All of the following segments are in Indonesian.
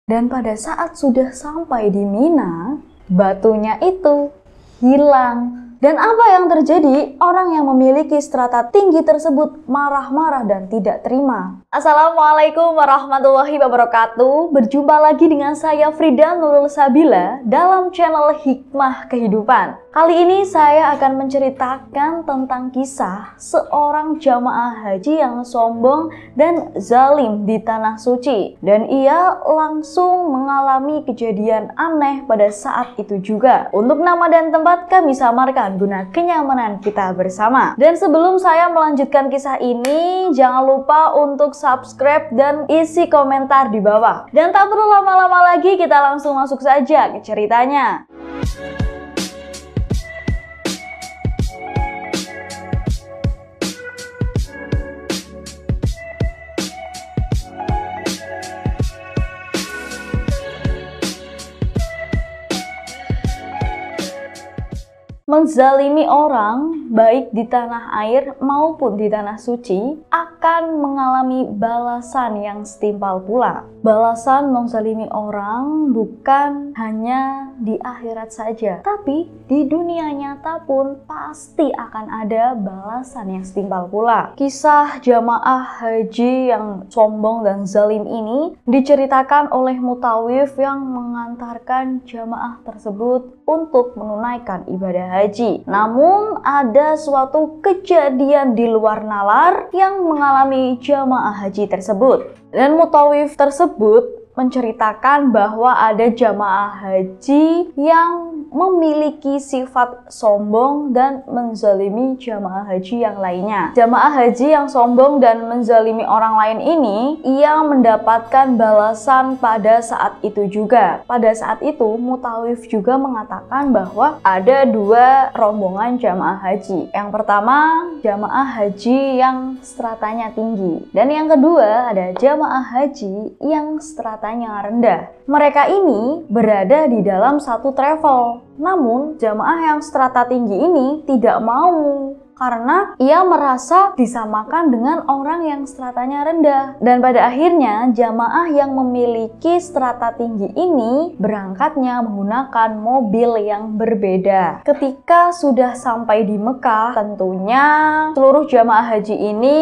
Dan pada saat sudah sampai di Mina, batunya itu hilang. Dan apa yang terjadi? Orang yang memiliki strata tinggi tersebut marah-marah dan tidak terima. Assalamualaikum warahmatullahi wabarakatuh. Berjumpa lagi dengan saya Frida Nurul Sabila dalam channel Hikmah Kehidupan. Kali ini saya akan menceritakan tentang kisah seorang jamaah haji yang sombong dan zalim di tanah suci. Dan ia langsung mengalami kejadian aneh pada saat itu juga. Untuk nama dan tempat kami samarkan guna kenyamanan kita bersama. Dan sebelum saya melanjutkan kisah ini, jangan lupa untuk subscribe dan isi komentar di bawah. Dan tak perlu lama-lama lagi, kita langsung masuk saja ke ceritanya. Menzalimi orang, baik di tanah air maupun di tanah suci, akan mengalami balasan yang setimpal pula. Balasan menzalimi orang bukan hanya di akhirat saja, tapi di dunia nyata pun pasti akan ada balasan yang setimpal pula. Kisah jamaah haji yang sombong dan zalim ini diceritakan oleh mutawif yang mengantarkan jamaah tersebut untuk menunaikan ibadah haji. Namun ada suatu kejadian di luar nalar yang mengalami jamaah haji tersebut. Dan mutawif tersebut menceritakan bahwa ada jamaah haji yang memiliki sifat sombong dan menzalimi jamaah haji yang lainnya. Jamaah haji yang sombong dan menzalimi orang lain ini, ia mendapatkan balasan pada saat itu juga. Pada saat itu, mutawif juga mengatakan bahwa ada dua rombongan jamaah haji. Yang pertama, jamaah haji yang stratanya tinggi. Dan yang kedua, ada jamaah haji yang stratanya rendah. Mereka ini berada di dalam satu travel. Namun, jamaah yang strata tinggi ini tidak mau karena ia merasa disamakan dengan orang yang stratanya rendah. Dan pada akhirnya, jamaah yang memiliki strata tinggi ini berangkatnya menggunakan mobil yang berbeda. Ketika sudah sampai di Mekah, tentunya seluruh jamaah haji ini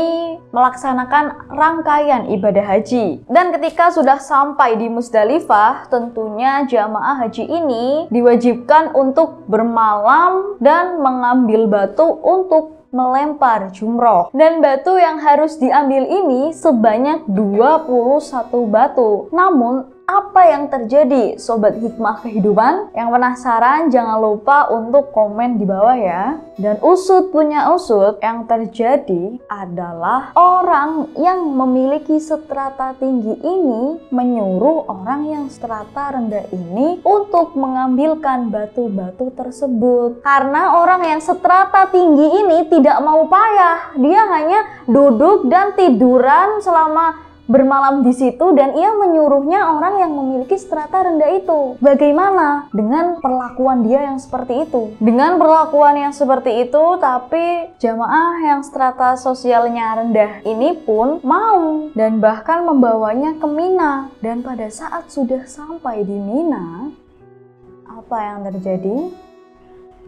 melaksanakan rangkaian ibadah haji. Dan ketika sudah sampai di Musdalifah, tentunya jamaah haji ini diwajibkan untuk bermalam dan mengambil batu untuk melempar jumroh. Dan batu yang harus diambil ini sebanyak 21 batu. Namun apa yang terjadi, Sobat Hikmah Kehidupan? Yang penasaran jangan lupa untuk komen di bawah ya. Dan usut punya usut, yang terjadi adalah orang yang memiliki strata tinggi ini menyuruh orang yang strata rendah ini untuk mengambilkan batu-batu tersebut. Karena orang yang strata tinggi ini tidak mau payah, dia hanya duduk dan tiduran selama bermalam di situ, dan ia menyuruhnya orang yang memiliki strata rendah itu. Bagaimana dengan perlakuan dia yang seperti itu? Dengan perlakuan yang seperti itu, tapi jamaah yang strata sosialnya rendah ini pun mau dan bahkan membawanya ke Mina. Dan pada saat sudah sampai di Mina, apa yang terjadi?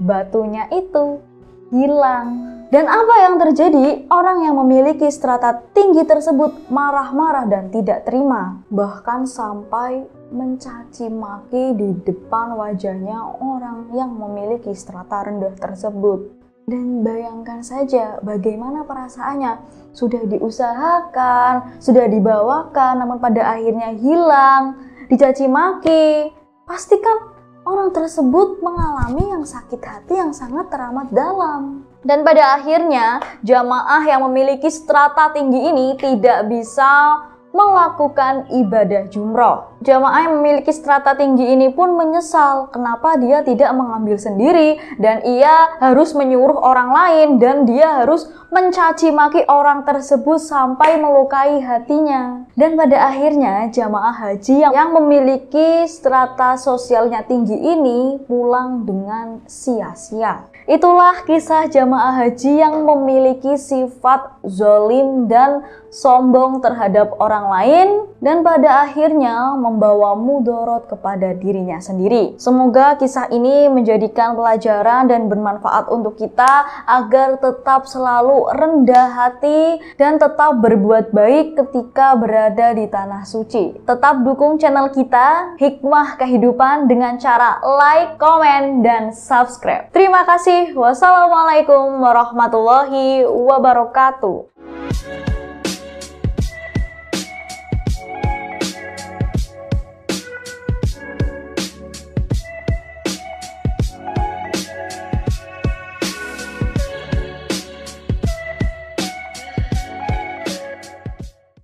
Batunya itu hilang. Dan apa yang terjadi? Orang yang memiliki strata tinggi tersebut marah-marah dan tidak terima. Bahkan sampai mencaci maki di depan wajahnya orang yang memiliki strata rendah tersebut. Dan bayangkan saja bagaimana perasaannya. Sudah diusahakan, sudah dibawakan, namun pada akhirnya hilang, dicaci maki. Pastikan orang tersebut mengalami yang sakit hati yang sangat teramat dalam. Dan pada akhirnya, jamaah yang memiliki strata tinggi ini tidak bisa melakukan ibadah jumroh. Jamaah yang memiliki strata tinggi ini pun menyesal kenapa dia tidak mengambil sendiri dan ia harus menyuruh orang lain, dan dia harus mencaci maki orang tersebut sampai melukai hatinya. Dan pada akhirnya jamaah haji yang memiliki strata sosialnya tinggi ini pulang dengan sia-sia. Itulah kisah jamaah haji yang memiliki sifat zalim dan sombong terhadap orang lain, dan pada akhirnya membawa mudorot kepada dirinya sendiri. Semoga kisah ini menjadikan pelajaran dan bermanfaat untuk kita agar tetap selalu rendah hati dan tetap berbuat baik ketika berada di tanah suci. Tetap dukung channel kita Hikmah Kehidupan dengan cara like, komen, dan subscribe. Terima kasih. Wassalamualaikum warahmatullahi wabarakatuh.